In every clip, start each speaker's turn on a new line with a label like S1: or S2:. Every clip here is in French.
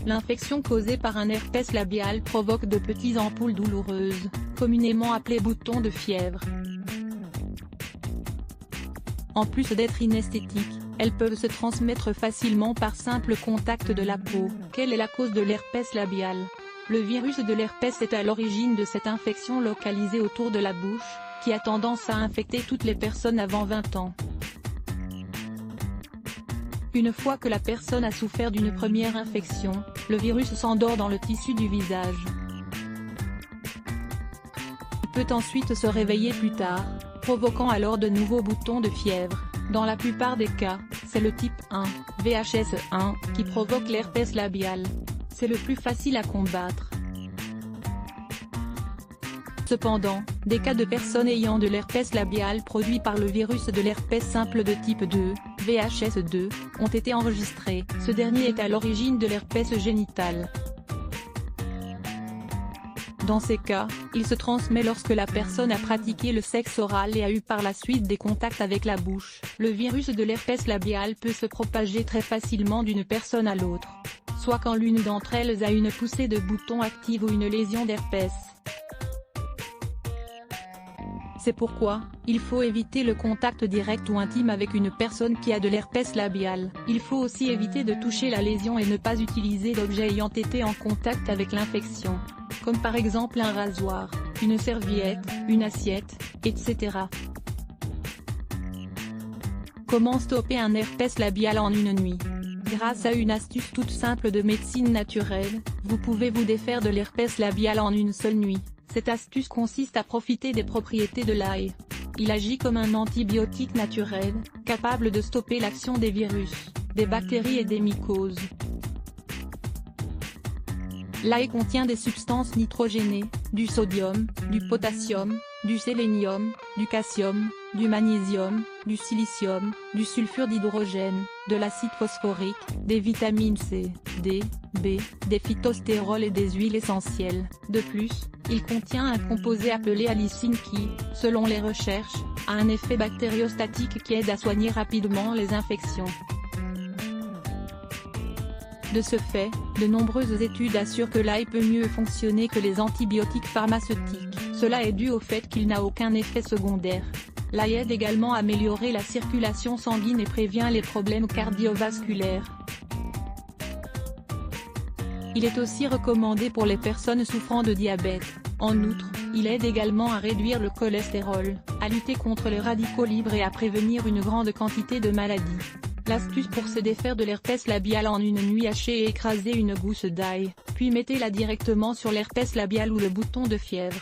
S1: L'infection causée par un herpès labial provoque de petites ampoules douloureuses, communément appelées boutons de fièvre. En plus d'être inesthétiques, elles peuvent se transmettre facilement par simple contact de la peau. Quelle est la cause de l'herpès labial? Le virus de l'herpès est à l'origine de cette infection localisée autour de la bouche, qui a tendance à infecter toutes les personnes avant 20 ans. Une fois que la personne a souffert d'une première infection, le virus s'endort dans le tissu du visage. Il peut ensuite se réveiller plus tard, provoquant alors de nouveaux boutons de fièvre. Dans la plupart des cas, c'est le type 1, VHS1, qui provoque l'herpès labial. C'est le plus facile à combattre. Cependant, des cas de personnes ayant de l'herpès labial produit par le virus de l'herpès simple de type 2, VHS2, ont été enregistrés. Ce dernier est à l'origine de l'herpès génital. Dans ces cas, il se transmet lorsque la personne a pratiqué le sexe oral et a eu par la suite des contacts avec la bouche. Le virus de l'herpès labial peut se propager très facilement d'une personne à l'autre, soit quand l'une d'entre elles a une poussée de boutons active ou une lésion d'herpès. C'est pourquoi, il faut éviter le contact direct ou intime avec une personne qui a de l'herpès labial. Il faut aussi éviter de toucher la lésion et ne pas utiliser d'objets ayant été en contact avec l'infection, comme par exemple un rasoir, une serviette, une assiette, etc. Comment stopper un herpès labial en une nuit? Grâce à une astuce toute simple de médecine naturelle, vous pouvez vous défaire de l'herpès labial en une seule nuit. Cette astuce consiste à profiter des propriétés de l'ail. Il agit comme un antibiotique naturel, capable de stopper l'action des virus, des bactéries et des mycoses. L'ail contient des substances nitrogénées, du sodium, du potassium, du sélénium, du calcium, du magnésium, du silicium, du sulfure d'hydrogène, de l'acide phosphorique, des vitamines C, D, B, des phytostérols et des huiles essentielles. De plus, il contient un composé appelé allicine qui, selon les recherches, a un effet bactériostatique qui aide à soigner rapidement les infections. De ce fait, de nombreuses études assurent que l'ail peut mieux fonctionner que les antibiotiques pharmaceutiques. Cela est dû au fait qu'il n'a aucun effet secondaire. L'ail aide également à améliorer la circulation sanguine et prévient les problèmes cardiovasculaires. Il est aussi recommandé pour les personnes souffrant de diabète. En outre, il aide également à réduire le cholestérol, à lutter contre les radicaux libres et à prévenir une grande quantité de maladies. L'astuce pour se défaire de l'herpès labial en une nuit: hachez et écrasez une gousse d'ail, puis mettez-la directement sur l'herpès labial ou le bouton de fièvre.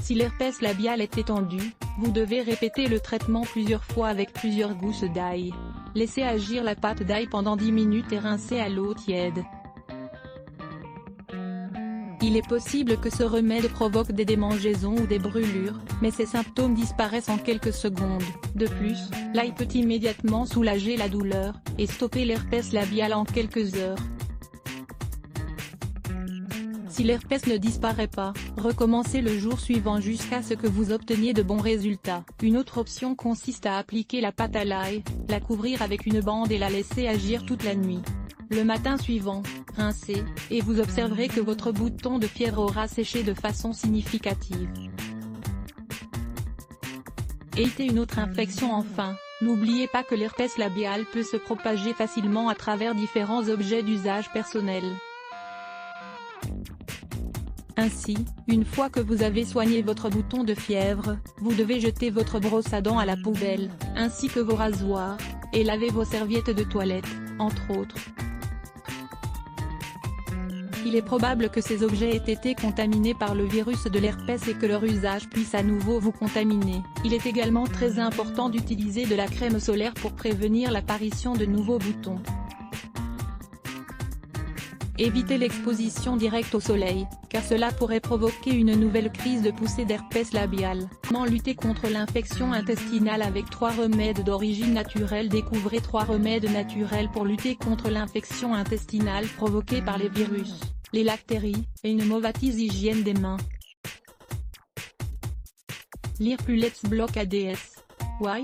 S1: Si l'herpès labial est étendu, vous devez répéter le traitement plusieurs fois avec plusieurs gousses d'ail. Laissez agir la pâte d'ail pendant 10 minutes et rincez à l'eau tiède. Il est possible que ce remède provoque des démangeaisons ou des brûlures, mais ces symptômes disparaissent en quelques secondes. De plus, l'ail peut immédiatement soulager la douleur, et stopper l'herpès labial en quelques heures. Si l'herpès ne disparaît pas, recommencez le jour suivant jusqu'à ce que vous obteniez de bons résultats. Une autre option consiste à appliquer la pâte à l'ail, la couvrir avec une bande et la laisser agir toute la nuit. Le matin suivant, rincez, et vous observerez que votre bouton de fièvre aura séché de façon significative. Évitez une autre infection enfin. N'oubliez pas que l'herpès labial peut se propager facilement à travers différents objets d'usage personnel. Ainsi, une fois que vous avez soigné votre bouton de fièvre, vous devez jeter votre brosse à dents à la poubelle, ainsi que vos rasoirs, et laver vos serviettes de toilette, entre autres. Il est probable que ces objets aient été contaminés par le virus de l'herpès et que leur usage puisse à nouveau vous contaminer. Il est également très important d'utiliser de la crème solaire pour prévenir l'apparition de nouveaux boutons. Évitez l'exposition directe au soleil, car cela pourrait provoquer une nouvelle crise de poussée d'herpès labial. Comment lutter contre l'infection intestinale avec 3 remèdes d'origine naturelle? Découvrez 3 remèdes naturels pour lutter contre l'infection intestinale provoquée par les virus, les bactéries, et une mauvaise hygiène des mains. Lire plus Let's Block ADS. Why?